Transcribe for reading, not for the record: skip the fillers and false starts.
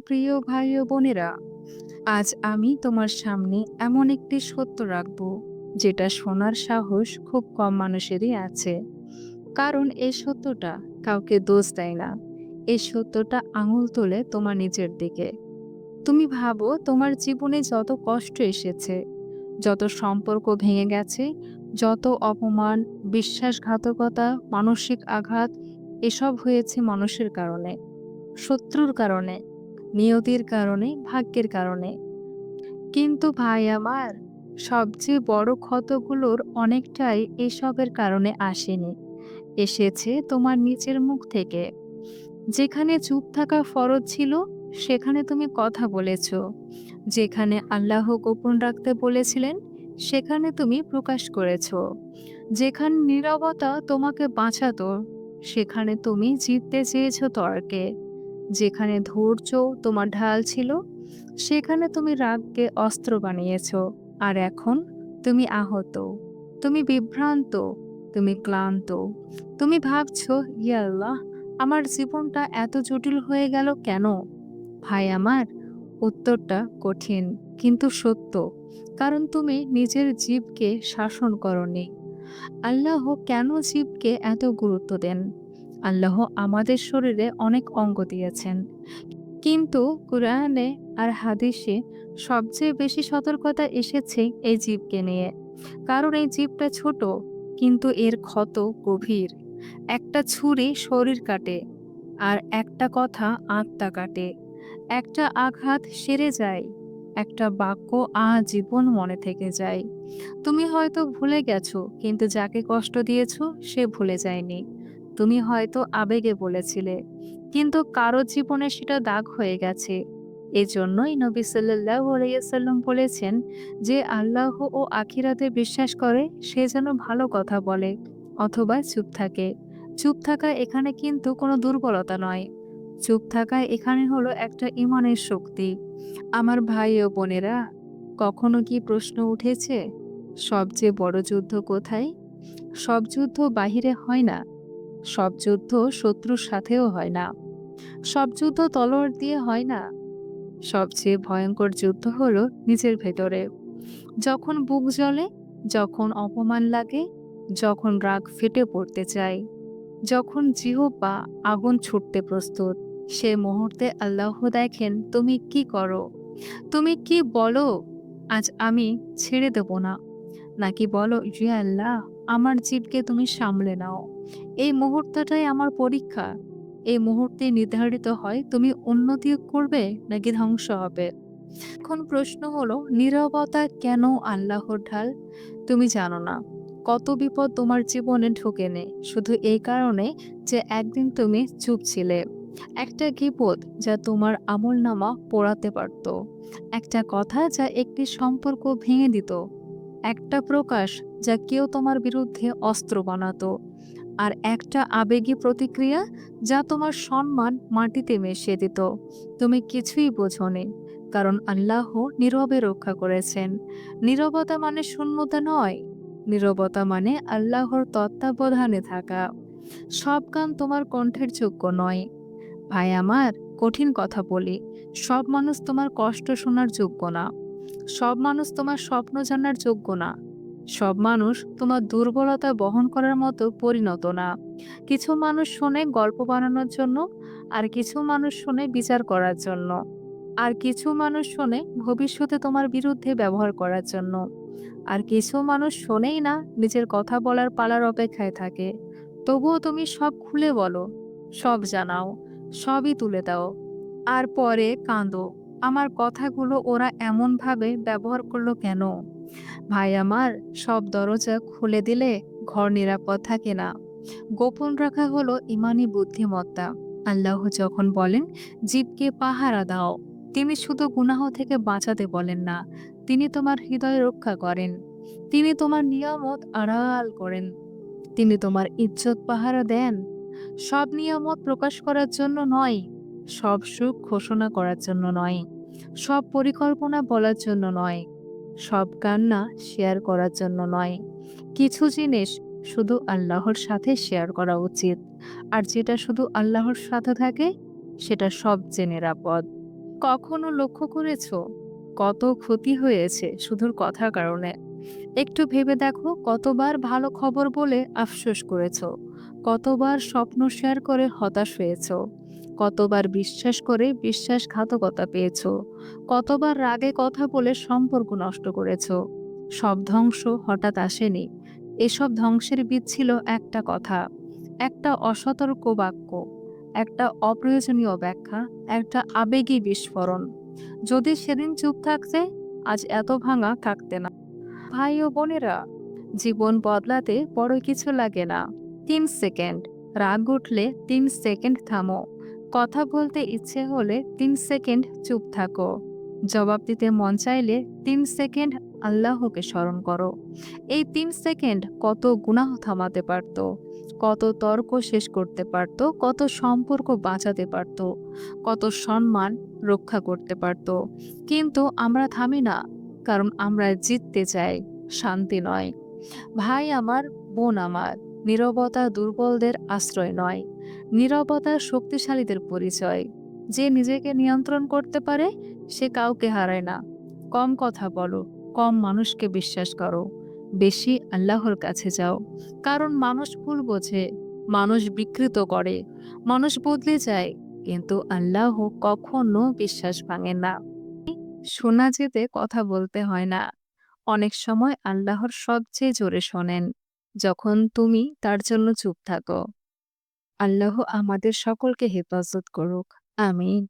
প্রিয় ভাই ও বোনেরা, আজ আমি তোমার সামনে এমন একটি সত্য রাখব যেটা শোনার সাহস খুব কম মানুষেরই আছে। কারণ এই সত্যটা কাউকে দোষ দেয় না। এই সত্যটা আঙুল তোলে তোমার নিজের দিকে। তুমি ভাবো তোমার জীবনে যত কষ্ট এসেছে, যত সম্পর্ক ভেঙে গেছে, যত অপমান, বিশ্বাসঘাতকতা, মানসিক আঘাত, এসব হয়েছে মানুষের কারণে, শত্রুর কারণে, নিয়তির কারণে, ভাগ্যের কারণে। কিন্তু ভাই আমার, সবচেয়ে বড় ক্ষতগুলোর অনেকটাই এসবের কারণে আসেনি, এসেছে তোমার নিচের মুখ থেকে। যেখানে চুপ থাকা ফরজ ছিল, সেখানে তুমি কথা বলেছ। যেখানে আল্লাহ গোপন রাখতে বলেছিলেন, সেখানে তুমি প্রকাশ করেছ। যেখানে নীরবতা তোমাকে বাঁচাতো, সেখানে তুমি জিততে চেয়েছ তর্কে। যেখানে ধৈর্য তোমার ঢাল ছিল, সেখানে তুমি রাগকে অস্ত্র বানিয়েছ। আর এখন তুমি আহত, তুমি বিভ্রান্ত, তুমি ক্লান্ত। তুমি ভাবছো, ইয়া আল্লাহ, আমার জীবনটা এত জটিল হয়ে গেল কেন? ভাই আমার, উত্তরটা কঠিন কিন্তু সত্য। কারণ তুমি নিজের জীবকে শাসন করনি। আল্লাহ কেন জীবকে এত গুরুত্ব দেন? আল্লাহ আমাদের শরীরে অনেক অঙ্গ দিয়েছেন, কিন্তু কুরআনে আর হাদিসে সবচেয়ে বেশি সতর্কতা এসেছে এই জীবকে নিয়ে। কারণ এই জীবটা ছোট, কিন্তু এর ক্ষত গভীর। একটা ছুরি শরীর কাটে, আর একটা কথা আত্মা কাটে। একটা আঘাত সেরে যায়, একটা বাক্য আজীবন মনে থেকে যায়। তুমি হয়তো ভুলে গেছো, কিন্তু যাকে কষ্ট দিয়েছো সে ভুলে যায়নি। তুমি হয়তো আবেগে বলেছিলে, কিন্তু কারো জীবনে সেটা দাগ হয়ে গেছে। এজন্যই নবী সাল্লাল্লাহু আলাইহি ওয়াসাল্লাম বলেছেন, যে আল্লাহ ও আখিরাতে বিশ্বাস করে সে যেন ভালো কথা বলে অথবা চুপ থাকে। চুপ থাকা এখানে কিন্তু কোনো দুর্বলতা নয়। চুপ থাকা এখানে হলো একটা ঈমানের শক্তি। আমার ভাই ও বোনেরা, কখনো কি প্রশ্ন উঠেছে, সবচেয়ে বড় যুদ্ধ কোথায়? সব যুদ্ধ বাহিরে হয় না। সব যুদ্ধ শত্রুর সাথেও হয় না। সব যুদ্ধ তলোয়ার দিয়ে হয় না। সবচেয়ে ভয়ঙ্কর যুদ্ধ হলো নিজের ভেতরে। যখন বুক জ্বলে, যখন অপমান লাগে, যখন রাগ ফেটে পড়তে চায়, যখন জিহ্বা আগুন ছুটতে প্রস্তুত, সে মুহূর্তে আল্লাহ দেখেন তুমি কি করো। তুমি কি বলো, আজ আমি ছেড়ে দেব না, নাকি বলো, ইয়া আল্লাহ, আমার জীবকে তুমি সামলে নাও। এই মুহূর্তটাই আমার পরীক্ষা। এই মুহূর্তে নির্ধারিত হয় তুমি উন্নতি করবে নাকি ধ্বংস হবে। এখন প্রশ্ন হলো, নীরবতা কেন আল্লাহর ঢাল? তুমি জানো না কত বিপদ তোমার জীবনে ঢুকে নেই শুধু এই কারণে যে একদিন তুমি চুপ ছিলে। একটা গীবত যা তোমার আমলনামা পোড়াতে পারত, একটা কথা যা একটি সম্পর্ক ভেঙে দিত, একটা প্রকাশ যা কেউ তোমার বিরুদ্ধে অস্ত্র বানাতো, আর একটা আবেগী প্রতিক্রিয়া যা তোমার সম্মান মাটিতে মিশিয়ে দিত। তুমি কিছুই বোঝোনি, কারণ আল্লাহ নীরবে রক্ষা করেছেন। নীরবতা মানে শূন্যতা নয়। নীরবতা মানে আল্লাহর তত্ত্বাবধানে থাকা। সব গান তোমার কণ্ঠের যোগ্য নয়। ভাই আমার, কঠিন কথা বলি, সব মানুষ তোমার কষ্ট শোনার যোগ্য না। সব মানুষ তোমার স্বপ্ন জানার যোগ্য না। সব মানুষ তোমার দুর্বলতা বহন করার মতো পরিণত না। কিছু মানুষ শোনে গল্প বানানোর জন্য, আর কিছু মানুষ শোনে বিচার করার জন্য, আর কিছু মানুষ শোনে ভবিষ্যতে তোমার বিরুদ্ধে ব্যবহার করার জন্য, আর কিছু মানুষ শোনেই না, নিজের কথা বলার পালার অপেক্ষায় থাকে। তবুও তুমি সব খুলে বলো, সব জানাও, সবই তুলে দাও, আর পরে কাঁদো, আমার কথাগুলো ওরা এমনভাবে ব্যবহার করলো কেন? ভাই আমার, সব দরজা খুলে দিলে ঘর নিরাপদ থাকে না। গোপন রাখা হলো ইমানি বুদ্ধিমত্তা। আল্লাহ যখন বলেন জীবকে পাহারা দাও, তিনি শুধু গুনাহ থেকে বাঁচাতে বলেন না, তিনি তোমার হৃদয় রক্ষা করেন। তিনি তোমার নিয়ামত আড়াল করেন। তিনি তোমার ইজ্জত পাহারা দেন। সব নিয়ামত প্রকাশ করার জন্য নয়, সব সুখ ঘোষণা করার জন্য নয়, সব পরিকল্পনা বলার জন্য নয়, সব কান্না শেয়ার করার জন্য নয়। কিছু জিনিস শুধু আল্লাহর সাথে শেয়ার করা উচিত, আর যেটা শুধু আল্লাহর সাথে থাকে সেটা সবচেয়ে নিরাপদ। কখনো লক্ষ্য করেছো কত ক্ষতি হয়েছে শুধু কথার কারণে? একটু ভেবে দেখো, কতবার ভালো খবর বলে আফসোস করেছো, কতবার স্বপ্ন শেয়ার করে হতাশ হয়েছো, কতবার বিশ্বাস করে বিশ্বাসঘাতকতা পেয়েছো, কতবার রাগে কথা বলে সম্পর্ক নষ্ট করেছো। সব ধ্বংস হঠাৎ আসেনি। এসব ধ্বংসের বীজ ছিল একটা কথা, একটা অসতর্ক বাক্য, একটা অপ্রয়োজনীয় ব্যাখ্যা, একটা আবেগী বিস্ফোরণ। যদি সেদিন চুপ থাকতে, আজ এত ভাঙা থাকতে না। ভাই ও বোনেরা, জীবন বদলাতে বড় কিছু লাগে না। ৩ সেকেন্ড। রাগ উঠলে ৩ সেকেন্ড থামো। কথা বলতে ইচ্ছে হলে ৩ সেকেন্ড চুপ থাকো। জবাব দিতে মন চাইলে ৩ সেকেন্ড আল্লাহকে স্মরণ করো। এই ৩ সেকেন্ড কত গুনাহ থামাতে পারত, কত তর্ক শেষ করতে পারত, কত সম্পর্ক বাঁচাতে পারত, কত সম্মান রক্ষা করতে পারত। কিন্তু আমরা থামি না, কারণ আমরা জিততে চাই, শান্তি নয়। ভাই আমার, বোন আমার, নীরবতা দুর্বলদের আশ্রয় নয়, নীরবতা শক্তিশালীদের পরিচয়। যে নিজেকে নিয়ন্ত্রণ করতে পারে সে কাউকে হারায় না। কম কথা বলো, কম মানুষকে বিশ্বাস করো, বেশি আল্লাহর কাছে যাও। কারণ মানুষ ভুল বোঝে, মানুষ বিকৃত করে, মানুষ বদলে যায়, কিন্তু আল্লাহ কখনো বিশ্বাস ভাঙে না। শোনা যেতে কথা বলতে হয় না। অনেক সময় আল্লাহর সবচেয়ে জোরে শোনেন, যখন তুমি তার জন্য চুপ থাকো। আল্লাহ আমাদের সকলকে হেফাজত করুক। আমিন।